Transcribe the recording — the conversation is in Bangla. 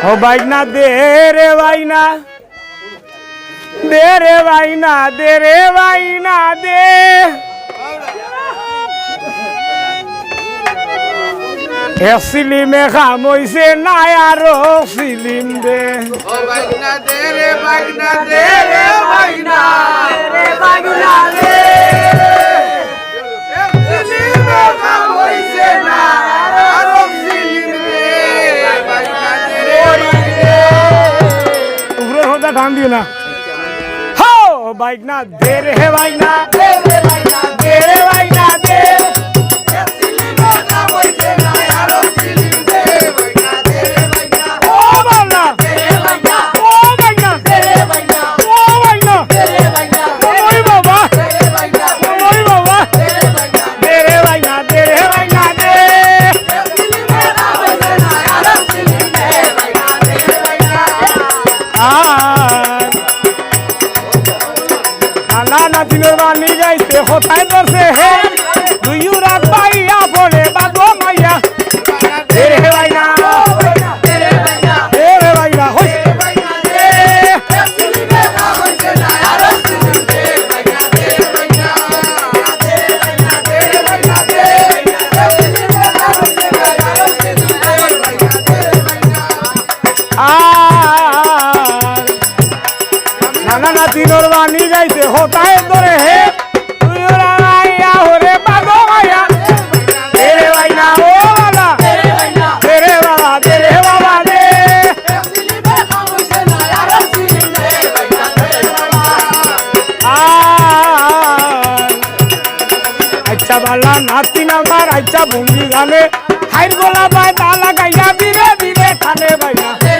ও বাইনা দে রে বাইনা দে রে বাইনা দে রে বাইনা দে সিলিমে খাম হইছে না আরো সিলিম দে ও বাইনা দে রে বাইনা দে রে বাইনা রে বাইনা দে সিলিমে খাম হইছে না আরো সিলিম দে বাইনা দে রে উপরে হোদা ধান দিও না হো বাইনা দে রে বাইনা দে রে বাইনা দে রে বাইনা দে সিলিমে খাম হইছে না আরো সিলিম দে বাইনা দে রে বাইনা ও বাংলা দে রে বাইনা ও বাইনা দে রে বাইনা ও বাইনা দে রে বাইনা ওই বাবা দে রে বাইনা ওই বাবা দে রে বাইনা দে রে বাইনা দে রে বাইনা দে সিলিমে খাম হইছে না আরো সিলিম দে বাইনা দে রে বাইনা নানা নাতিনের বাণী গাইতে কোথায় ধরছে হে দুই রাত পাইয়া পড়ে বাদো মাইয়া দে রে বাইনা দে রে বাইনা দে রে বাইনা হই বাইনা দে সিলিমে খাম হইছে না আরো সিলিম দে বাইনা দে বাইনা দে বাইনা দে বাইনা দে সিলিমে খাম হইছে না আরো সিলিম দে বাইনা দে বাইনা নানা নাতিনের বাণী গাইতে কোথায় ধরে হে দুই রাত মাইয়া হরে বাদো মাইয়া দে রে বাইনা ও বাবা দে রে বাইনা দে রে বাবা দে রে বাবা দে সিলিমে খাম হইছে না আরো সিলিম দে বাইনা দে বাইনা আচ্ছা বালা নাতি নামার আচ্ছা ভঙ্গি গানে হাইর গোলা বাই তালা গাইয়া বিরে বিরে খানে বাইনা দে